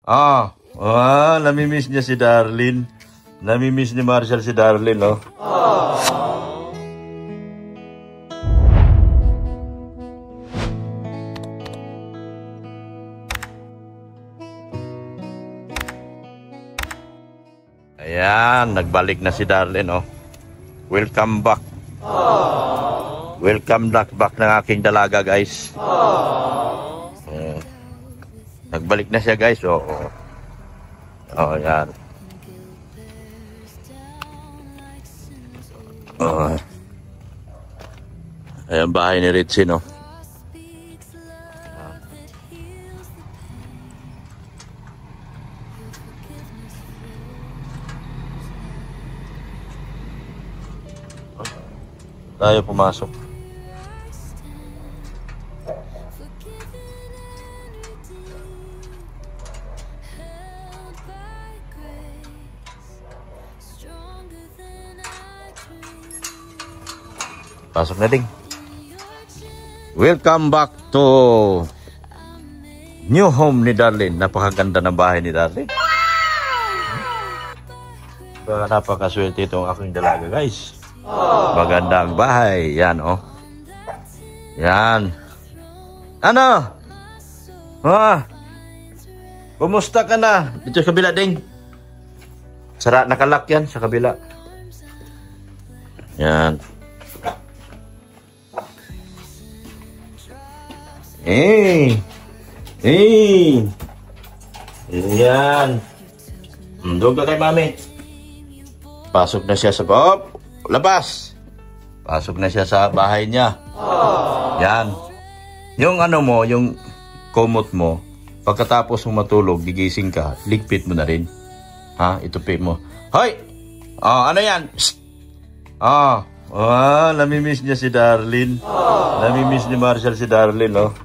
Namimiss niya si Darlene. Namimiss ni Marshall si Darlene, no? Ayan, nagbalik na si Darlene, oh. Welcome back. Welcome back ng aking dalaga, guys. Nagbalik na siya, guys. Ayan. Ayan, bahay ni Ritchie, no? Tayo pumasok. Pasok na ding. Welcome back to new home ni Darlene. Napakaganda ng bahay ni Darlene. Napakaswerte itong aking dalaga, guys. Magandang bahay. Yan, oh. Yan. Ano? Kumusta ka na? Dito sa kabila, ding. Nakalak yan sa kabila. Yan. Yan. Doon ka kay mami. Pasok na siya sa boob. Labas. Pasok na siya sa bahay niya. Yan. Yung ano mo, yung komot mo, pagkatapos mo matulog, gigising ka, ligpit mo na rin. Itupi mo. Hoy! Ano yan? Namimiss niya si Darlene. Namimiss ni Marshall si Darlene, oh.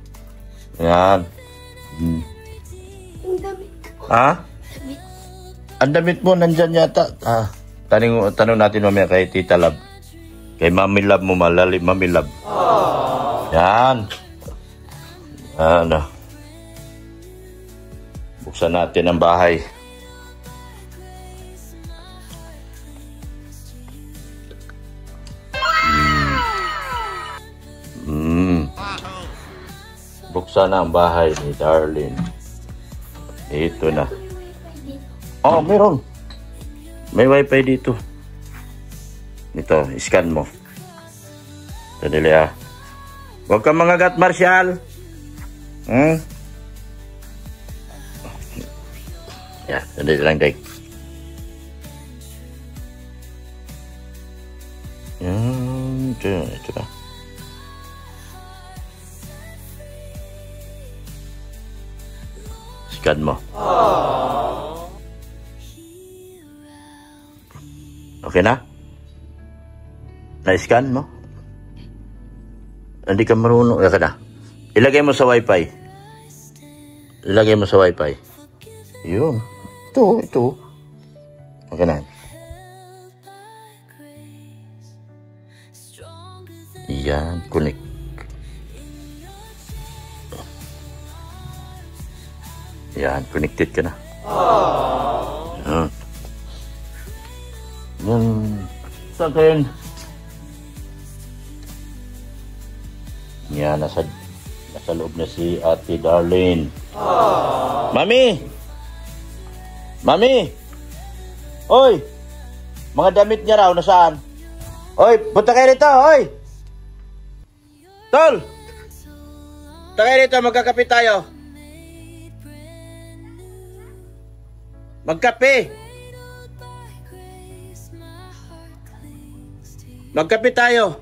Yan. Ang damit mo, nandyan yata. Tanong natin mamaya kay Tita Love. Kay Mami Love mo, malalim Mami Love. Yan. Buksan natin ang bahay. Buksan na ang bahay ni Darlene. Ito na. Meron. May wifi dito. Ito, scan mo. Sadali, Huwag kang mangagat, Marshall. Yan, sadali lang, Day. Ito na. Scan mo. Okay na? Na-scan mo? Hindi ka marunong. Okay na. Ilagay mo sa wifi. Ilagay mo sa wifi. Yun. Ito. Okay na. Yan. Connect. Yan. Connected ka na. Yan. Sa akin. Yan. Nasa loob na si Ate Darlene. Mami! Oy! Mga damit niya raw, nasaan? Oy! Punta kayo rito, oy! Tol! Punta kayo rito, magkakape tayo. Magkape tayo.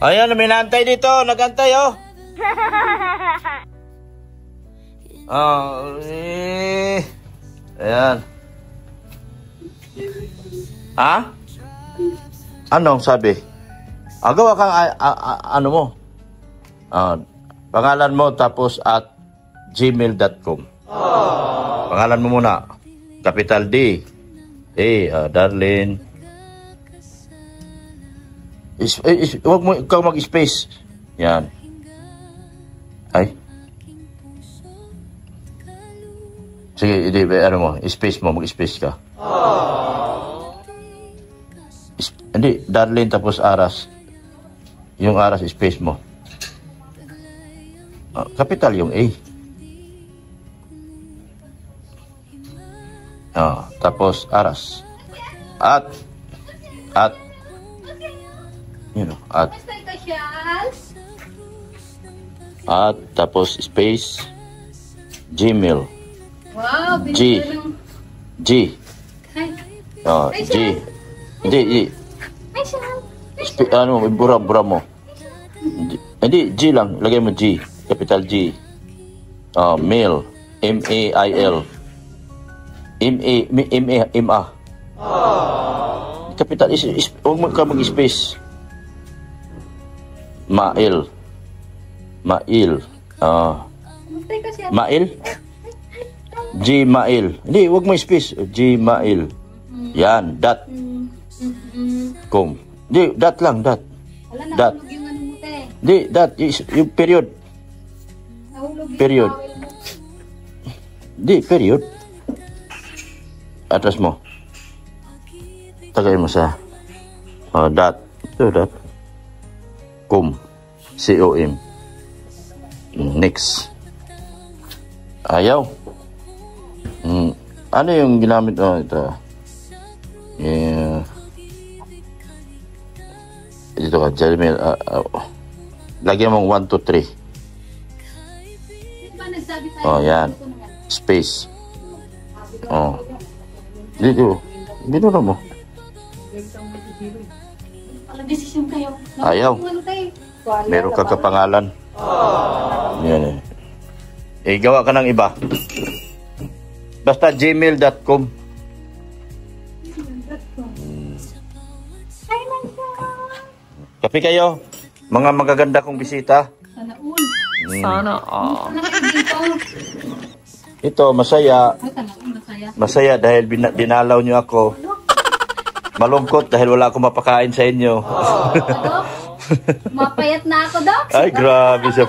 Ayan, may naantay dito. Nagantay, oh. Ayan. Anong sabi? Gawa kang ano mo? Pangalan mo tapos at gmail.com. Pangalan mo muna. Capital D. Darlene. Huwag mo ikaw mag-space. Yan. Ay. Sige, ano mo, space mo, mag-space ka. Hindi, Darlene tapos Aras. Yung Aras, space mo. Capital yung A. Tapos Aras. At. Yun know, at. At, tapos space. Gmail. Wow, G. G. G. Hindi, ano, bura mo. Hindi, G lang. Lagay mo G. Capital G. Mail. M-A-I-L. M-A. Capital, huwag mo ka mag-space. Mail. Mail? Gmail. Hindi, huwag mo space. Gmail. Yan, dot. Com. Hindi, dot lang, dot. Dot. Hindi, dot. Yung period. Period. Hindi, period. Atas mo. Tagay mo sa dot. Ito, dot. Com. C-O-M. Next. Ayaw. Ano yung ginamit? Ito. Yeah. Dito ka, Jeremy. Lagyan mong 1, 2, 3. Yan. Space. Dito. Binura mo. Ayaw. Meron ka kapangalan. Yan eh. Gawa ka ng iba. Basta gmail.com. Kape kayo. Mga magaganda kong bisita. Sana all. Sana all. Ito, masaya. Masaya dahil dinalaw nyo ako. Malungkot dahil wala akong mapakain sa inyo. Mapayat na ako, Doc. Ay, grabe siya.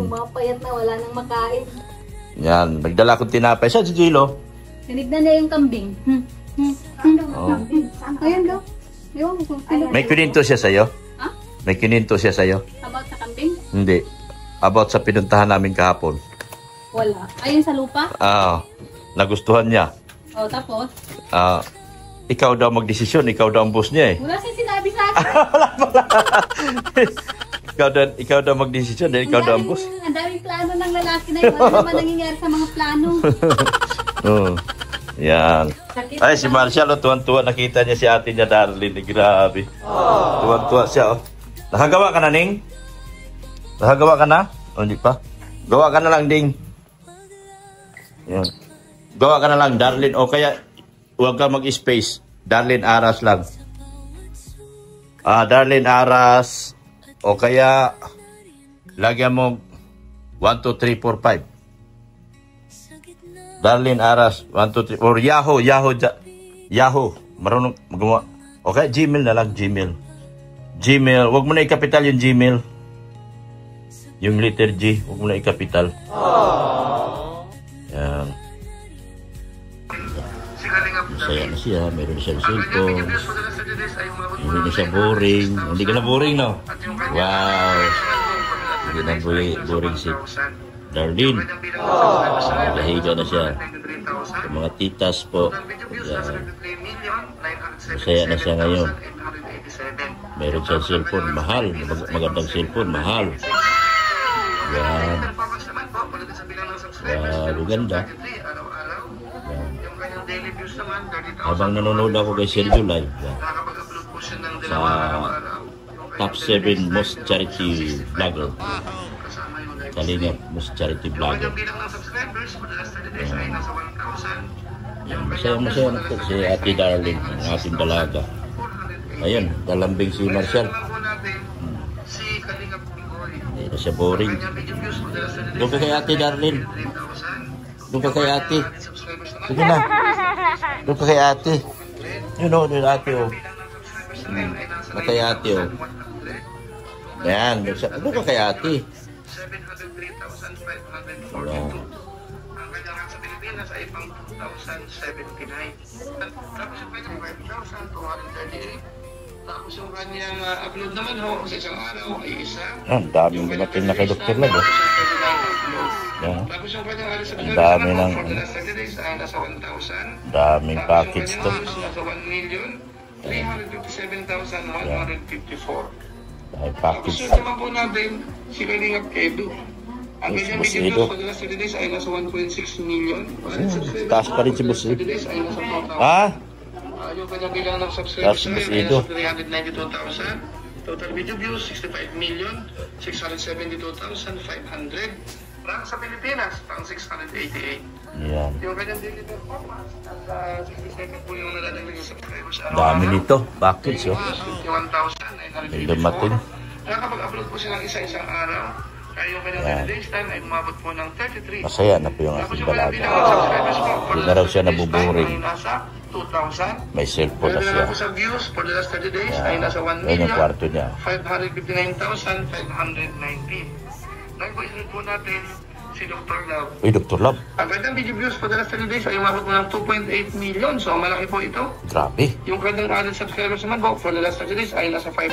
Mapayat na, wala nang makain. Yan, nagdala akong tinapay. Saan si Gilo? Tinignan niya yung kambing. Ayun, Doc. May kininto siya sa'yo? Ha? May kininto siya sa'yo? About sa kambing? Hindi. About sa pinuntahan namin kahapon. Wala. Ayun sa lupa? Nagustuhan niya. Tapos? Ikaw daw magdesisyon. Ikaw daw ang boss niya eh. Wala siya sinabi sa akin. ikaw daw magdesisyon dahil ikaw daw ang boss. Ang daming plano ng lalaki na yun. Wala naman nangyayari sa mga plano. Yan. Ay, si Marshall, tuwan-tuwa. Nakita niya si ate niya, Darlene. Grabe. Tuwan-tuwa siya. Nakagawa ka na, Ning? Nakagawa ka na? Hindi pa. Gawa ka na lang, Ding. Yan. Gawa ka na lang, Darlene. O kaya, huwag ka mag-space. Darlene Aras lang. Darlene Aras. O kaya, lagyan mo 1, 2, 3, 4, 5. Darlene Aras, 1, 2, 3. Or Yahoo. Yahoo. Marunong magawa. Okay, Gmail na lang, Gmail. Gmail. Huwag mo na i-capital yung Gmail. Yung letter G. Huwag mo na i-capital. Yan. Masaya na siya. Meron siyang cellphone. Hindi na siya boring. Hindi ka na boring, no? Wow. Hindi na boring si Darlene. Nahiga na siya. Yung mga titas po. Yan. Masaya na siya ngayon. Meron siyang cellphone. Mahal. Magandang cellphone. Mahal. Yan. Wow. Ganda. Yan. Habang nanonood ako kay Sergio Live. Yan. Sa top 7 most charity vlogger. Kalingap, most charity vlogger. Yan, masaya na po si Ate Darlene, ang ating dalaga. Ayun, kalambing si Marshall. Hindi na siya boring. Doon ka kay Ate Darlene. Doon ka kay Ate. Sige na. Doon ka kay Ate. Yun o, doon Ate o. Kay Ate o. Ayan, ano ka kay ate? 703,542. Ang kanyang sa Pilipinas ay pang 2,079. Tapos yung kanyang 5,238. Tapos yung kanyang upload naman ho sa isang araw ay isa. Ang daming dumating na kay Dr. Lab. Yan. Tapos yung kanyang alis sa Ang dami ng for the last 30 days ay nasa 1,000. daming package to. Tapos yung kanyang nasa 1,357,154. Dahil Tapos package. yung naman po natin, si Kalingap Edu. Ang Yes, kanyang Boss video Edu. for the last 30 days ay nasa 1.6 million. Taas pa rin si Boss Edu. 30 days ay nasa 4,000. Ha? Yung kanyang bilang ng subscribers Tapos Boss ay Edu. nasa 392,000. Total video views, 65,672,500. Rank sa Pilipinas, pang 688. Yan. Yung kanyang daily performance, at 67 po yung nalalang subscribers. Dami nito. Package, oh. 51,954. May dumating. Nakakapag-upload po siya ng isa-isang araw. Kaya yung kanyang Yan. daily time ay umabot po ng 33. Masaya na po yung Tapos aking yung kanyang dalaga. bilang ng subscribers po, for Hindi the na raw last siya 30 days nabuboring. time ay nasa 2,000. May cellphone na Pwede siya. naman po sa views for the last 30 days ay Yan. nasa Yan yung kwarto niya. 1,559,590. Ngayon po isunod po natin si Dr. Love. Uy, Dr. Lab. Ang kanyang video views for the last 30 days ay umabot po ng 2.8 million. So malaki po ito. Grabe. Yung kanyang added subscribers naman po for the last 30 days ay nasa 5,000.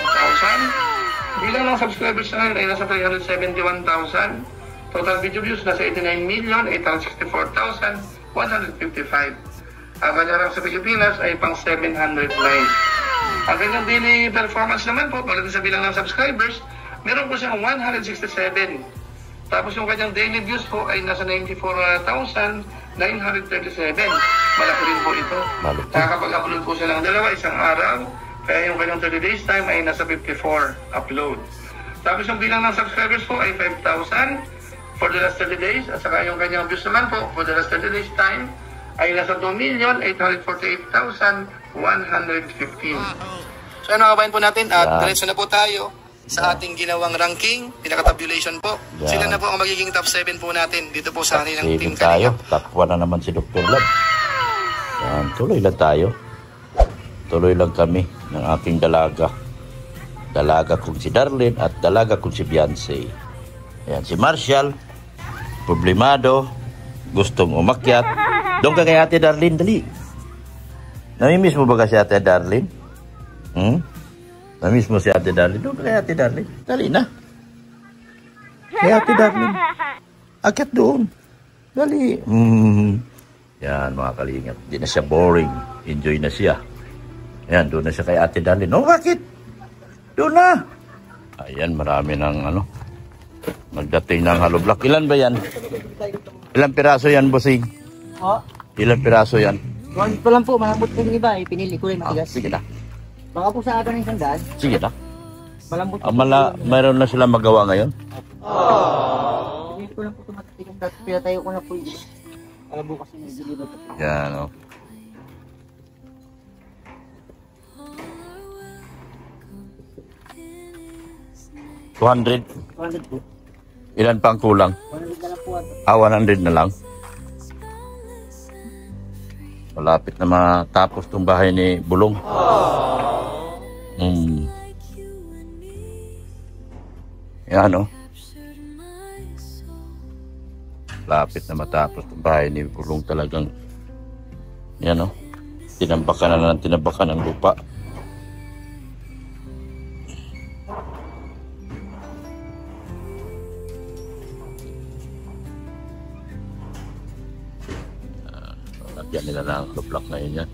Bilang ng subscribers na ay nasa 371,000. Total video views nasa 89,864,155. Ang kanyang sa Pilipinas ay pang 709. Ang kanyang daily performance naman po, pagdating sa bilang ng subscribers, meron po siyang 167. Tapos yung kanyang daily views po ay nasa 94,937. Malaki rin po ito. Malaki. Nakakapag-upload po siya ng dalawa isang araw. Kaya yung kanyang 30 days time ay nasa 54 upload. Tapos yung bilang ng subscribers po ay 5,000 for the last 30 days. At saka yung kanyang views naman po for the last 30 days time ay nasa 2,848,115. So ano kabayan po natin at Yeah. diretso na po tayo sa ating ginawang ranking, pinaka-tabulation po. Yeah. Sila na po ang magiging top 7 po natin dito po sa kanilang team Saving tayo. kanina. Top 1 na naman si Dr. Lab. Yan. Tuloy lang tayo. Tuloy lang kami ng aking dalaga. Dalaga kong si Darlene at dalaga kong si Beyonce. Yan. Si Marshall, problemado, gustong umakyat. Doon ka kay Ate Darlene, dali. Namimiss mo ba kasi Ate Darlene? Namimiss mo si Ate Darlene? Doon ka kay Ate Darlene. Dali na. Kay Ate Darlene. Akyat doon. Dali. Yan mga kalingap. Hindi na siya boring. Enjoy na siya. Yan, doon na siya kay Ate Darlene. Oh, bakit? Doon na. Ayan, marami ng nagdating ng hollow block. Ilan ba yan? Ilang piraso yan, bossing? Oh, Ilang piraso yan? one pa lang po, malambot po yung iba. Pinili ko rin Ah, matigas. sige na. Baka po sa akin ng sandaan, Sige na. malambot po. Mayroon na sila magawa ngayon? Pinili ko lang po tumatik. Pinatayo ko na po yung para bukas yung deliver ko. Yan, oh. $200. 200 po. Ilan pang kulang? 100 na lang po. 100 na lang. Malapit na matapos tong bahay ni Bulong. Yan, oh. Lapit na matapos tong bahay ni Bulong talagang. Yan, oh. Tinambakan ng lupa. Lagyan nila ng block na yun yan.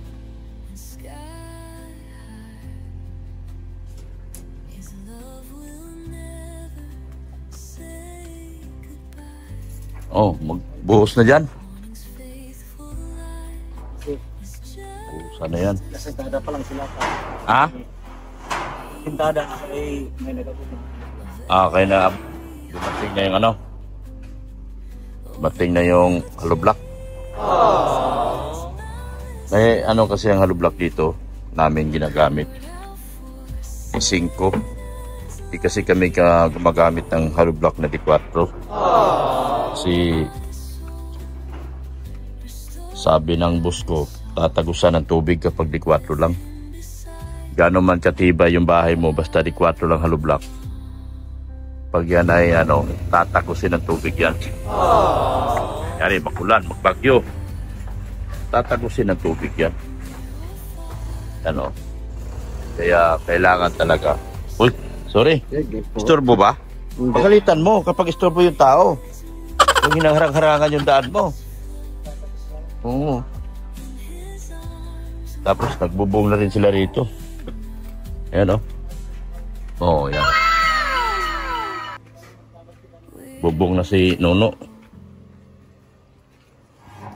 Oh, magbuhos na dyan. Buhusan na yan. Nasentada pa lang sila. Ha? Sentada ay may nagatuloy. Kaya na dumating na yung dumating na yung hollow block. May kasi ang hollow block dito namin ginagamit. 5. Di kasi kami gumagamit ng hollow block na D4. Kasi sabi ng boss ko, tatagusan ng tubig kapag D4 lang. Gano'n man katiba yung bahay mo, basta D4 lang hollow block, Pag yan ay tatakusin ng tubig yan. Yari, makulan, magbagyo. Tatakusin ng tubig yan. Kaya kailangan talaga. Uy, sorry. Istorbo ba? Pagalitan mo kapag istorbo yung tao. Kung hinaharang-harangan yung daan mo. Oo. Tapos nagbubong na rin sila rito. Ayan Oo, yan. Bubong na si Nono.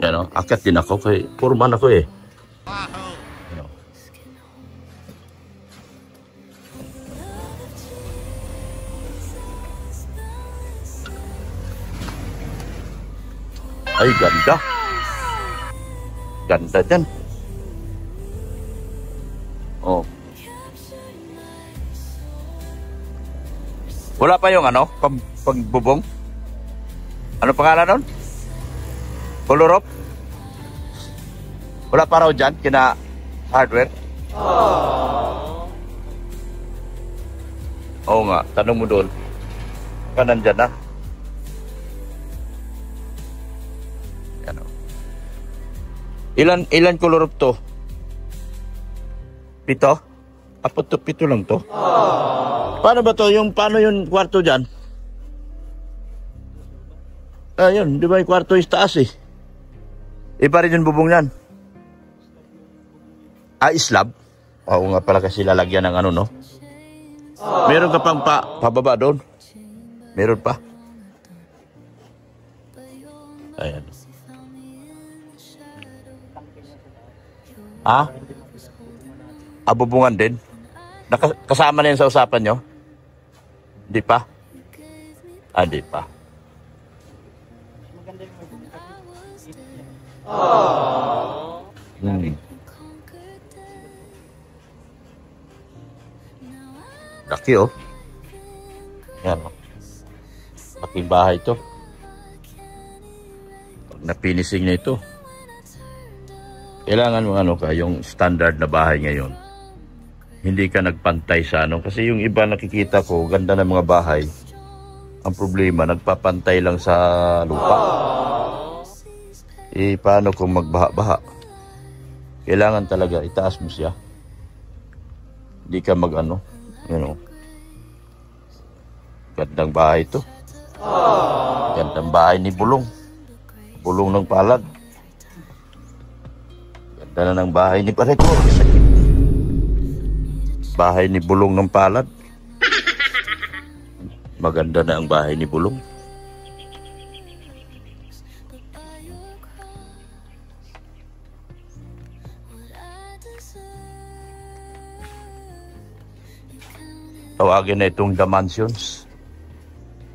Yan akyat din ako. Purman ako eh. Ay, ganda. Ganda dyan. Wala pa yung pagbubong? Ano pangalan nun? Colorop? Wala pa raw dyan, kina hardware? Oo nga, tanong mo doon. Ka nandyan na? Ilan colorop to? 7? Apat to, 7 lang to? Paano ba to? Paano yung kwarto dyan? Ayun, di ba yung kwarto yung taas eh? Iba rin yung bubong yan. Slab? Oo nga pala kasi lalagyan ng no? Meron ka pang pababa doon? Meron pa? Ayan. Bubungan din? Kasama na yan sa usapan nyo? Hindi pa? Hindi pa. Laki Yan laking bahay ito. Pag napinising na ito, kailangan mo yung standard na bahay ngayon. Hindi ka nagpantay sa kasi yung iba nakikita ko, ganda ng mga bahay. Ang problema, nagpapantay lang sa lupa. Paano kung magbaha-baha? Kailangan talaga itaas mo siya. Hindi ka Gandang bahay ito. Gandang bahay ni Bulong. Bulong ng palad. Ganda na ng bahay ni Pareco. Bahay ni Bulong ng palad. Maganda na ang bahay ni Bulong. Tawagin na itong The Mansions.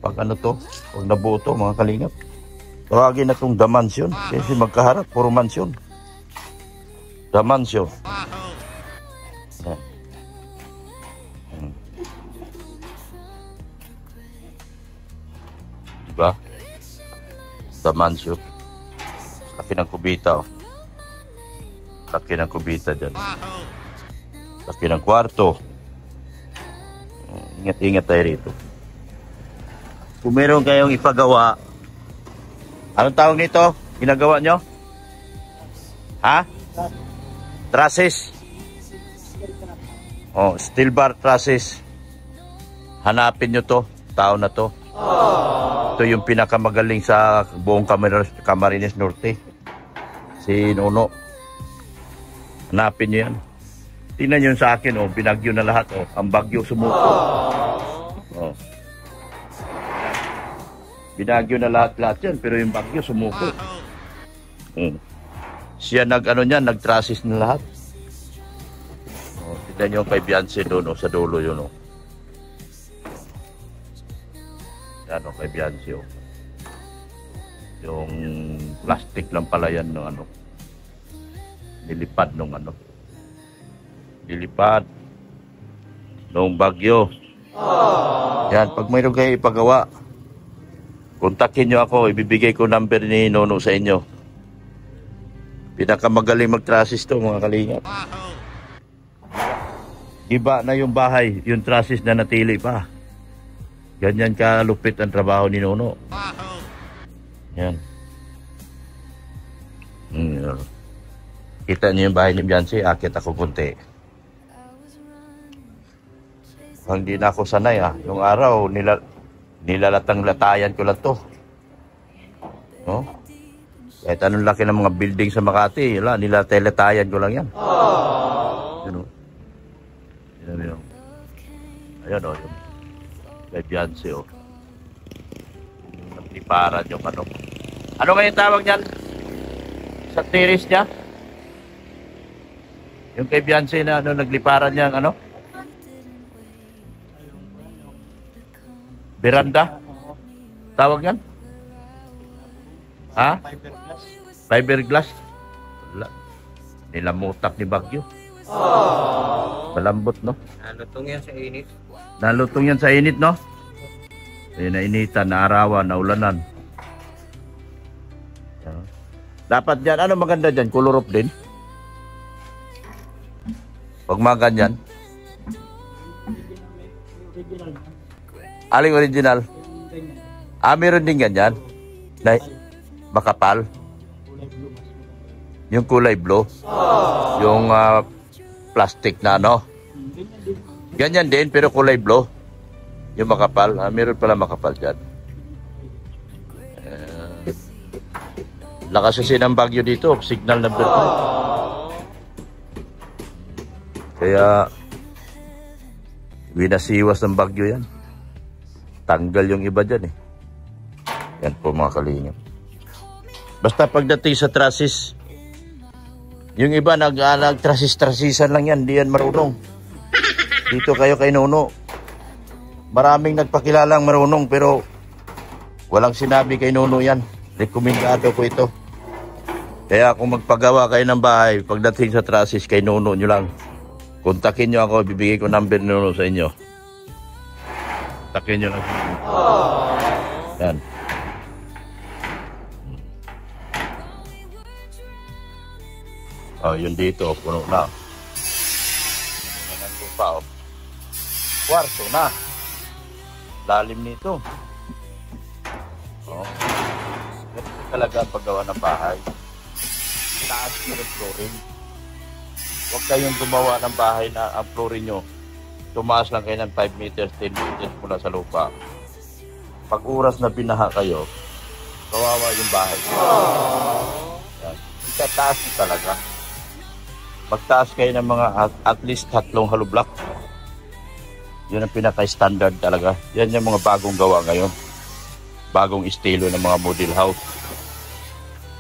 Pag pag nabuo to mga kalingap. Tawagin na itong The Mansion. Kasi magkaharap, puro mansion. The Mansion. Diba? The Mansion. Laki ng kubita Laki ng kubita dyan. Laki ng kwarto. Ingat-ingat tayo rito. Kung meron kayong ipagawa, anong tawag nito? Ginagawa nyo? Trusses? Steel bar trusses. Hanapin nyo to. Tao na to. Ito yung pinakamagaling sa buong Camarines Norte. Si Nono. Hanapin nyo yan. Tingnan nyo sa akin, binagyo na lahat. Ang bagyo sumuko. Binagyo na lahat yan, pero yung bagyo sumuko. Siya nag-trusses na lahat. Tingnan nyo kay Beyonce doon, sa dulo yun. Yan kay Beyonce. Yung plastic lang pala yan ng nilipad nung nilipad nung bagyo. Yan, pag mayroon kayo ipagawa, kontakin nyo ako, ibibigay ko number ni Nono sa inyo. Pinakamagaling mag-trusses to mga kalingap. Iba na yung bahay, yung trusses na natili pa. Ganyan kalupit ang trabaho ni Nono. Yan. Kita niyo yung bahay ni Beyonce, akit ako kunti. Hindi na ako sanay Yung araw, nilalatang-latayan ko lang to. No? Kahit anong laki ng mga building sa Makati, nilalatay-latayan ko lang yan. Yun, Yun. Ayan yung kay Beyonce Nagliparan yung ano. Ano ngayon tawag niyan? Sa terrace niya? Yung kay Beyonce na nagliparan niya ano? Veranda? Tawag yan? Ha? Fiberglass? Wala. Nilamutak ni Bagyo. Malambot, no? Nalutong yan sa init. Nalutong yan sa init, no? Nainitan, naarawan, naulanan. Dapat dyan, ano maganda dyan? Color din? Pag mga ganyan. Aling original? Meron din ganyan? Makapal? Yung kulay blue? Yung plastic na ano? Ganyan din, pero kulay blue. Yung makapal. Meron pala makapal dyan. Lakas kasi ng bagyo dito. Signal number 5. Kaya winasiwas ng bagyo yan. Tanggal yung iba dyan eh. Yan po mga kalingap. Basta pagdating sa trusses, yung iba nag-trusses-trussisan lang yan. Di yan marunong. Dito kayo kay Nono. Maraming nagpakilalang marunong pero walang sinabi kay Nono yan. Rekomendado ko ito. Kaya kung magpagawa kayo ng bahay, pagdating sa trusses kay Nono nyo lang. Kontakin nyo ako, bibigay ko number ni Nono sa inyo. Kontakin nyo lang. Yan. Yun dito, puno na. Ang lupa, Kwarto na. Lalim nito. Ito talaga paggawa ng bahay. Taas nyo ng flooring. Huwag kayong gumawa ng bahay na ang flooring nyo. Tumaas lang kayo ng 5 meters, 10 meters mula sa lupa. Pag oras na binaha kayo, kawawa yung bahay. Yan. Itataas nyo talaga. Magtaas kayo ng mga at least 3 hollow block. Yun ang pinaka-standard talaga. Yan yung mga bagong gawa ngayon. Bagong estilo ng mga model house.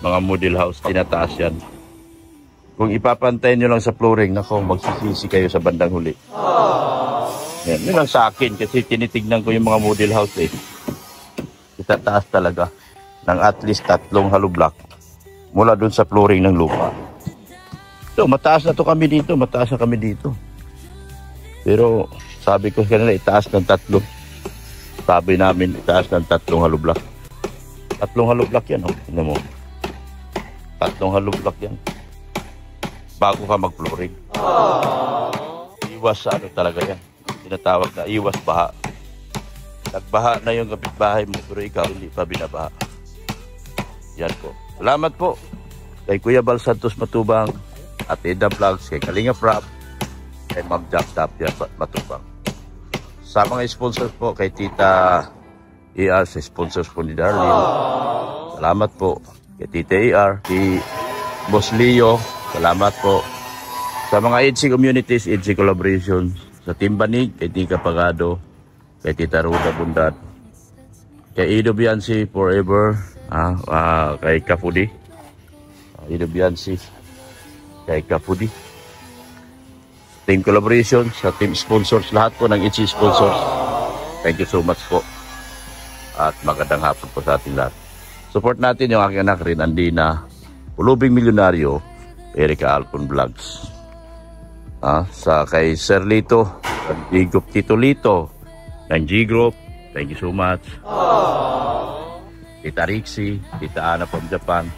Mga model house, tinataas yan. Kung ipapantay nyo lang sa flooring, nako, magsisisi kayo sa bandang huli. Yan, yun lang sa akin kasi tinitignan ko yung mga model house eh. Itataas talaga ng at least 3 hollow block mula dun sa flooring ng lupa. So, mataas na to kami dito, mataas na kami dito. Pero sabi ko kanila, itaas ng 3. Sabi namin, itaas ng 3 hollow block. 3 hollow block yan, Tingnan mo. 3 hollow block yan. Bago ka mag-flooring. Iwas talaga yan. Tinatawag na iwas baha. Nagbaha na yung kapitbahay mo, pero ikaw hindi pa binabaha. Yan po. Salamat po kay Kuya Bal Santos Matubang at Eda Vlogs, kay Kalinga Prab, kay Ma'am Jack Tapia Matubang. Sa mga sponsors po, kay Tita ER, sa sponsors po ni Darlene. Salamat po. Kay Tita ER, kay Boss Leo, salamat po. Sa mga EDC communities, EDC collaborations, sa Team Banig, kay Tika Pagado, kay Tita Ruda Bundat, kay Ido Bianci Forever, kay Kapudi, Ido Bianci, kay Kapudi. Team collaboration, sa team sponsors, lahat po ng EDC sponsors. Thank you so much po. At magandang hapon po sa ating lahat. Support natin yung aking anak rin, Andina, Ulubing Milyonaryo, Erika Alcon Vlogs. Sa kay Sir Lito, Tito Lito, ng G-Group, thank you so much. Tita Rixie, Tita Ana from Japan,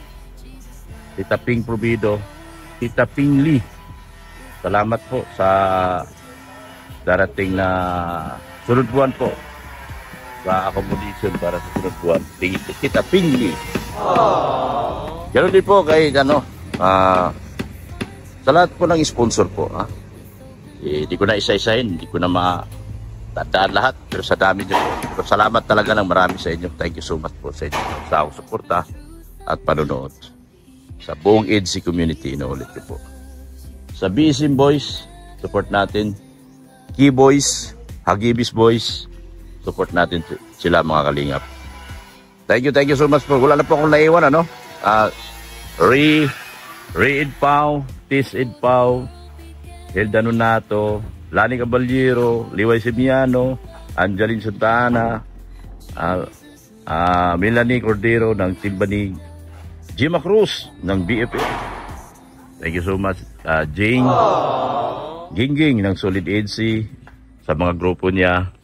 Tita Ping Provido, Tita Ping Lee. Salamat po sa darating na sunod buwan po. sa accommodation para sa sunod buwan. Tingin kita, Pingli. Ganun din po kay, sa lahat po ng sponsor po, hindi ko na isa-isahin, hindi ko na matandaan lahat, pero sa dami nyo po. Pero salamat talaga ng marami sa inyo. Thank you so much po sa inyo sa suporta at panonood. Sa buong EDC community, inuulit ko po. Sa BSM Boys, support natin. Key Boys, Hagibis Boys, support natin sila mga kalingap. Thank you so much po. Wala na po akong naiwan, Reid Pau, Tis Ed Pau, Hilda Nonato, Lani Caballero, Liway Simiano, Angeline Santana, Melanie Cordero ng Timbanig, Jima Cruz ng BFF. Thank you so much. Jane Gingging ng Solid EDC sa mga grupo niya.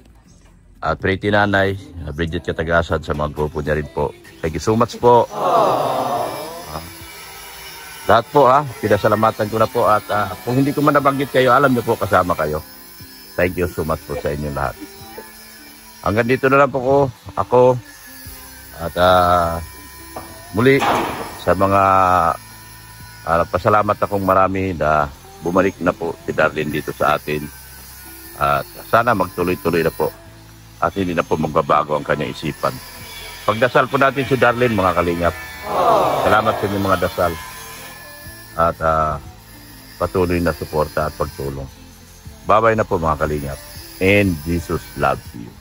At Pretty Nanay, Bridget Katagasan sa mga grupo niya rin po. Thank you so much po. Lahat po pinasalamatan ko na po at kung hindi ko man nabanggit kayo, alam niyo po kasama kayo. Thank you so much po sa inyo lahat. Hanggang dito na lang po ako at muli sa mga pasalamat akong marami na bumalik na po si Darlene dito sa atin at sana magtuloy-tuloy na po at hindi na po magbabago ang kanyang isipan. Pagdasal po natin si Darlene mga kalingap. Salamat sa inyong mga dasal at patuloy na suporta at pagtulong. Bye-bye na po mga kalingap. And Jesus loves you.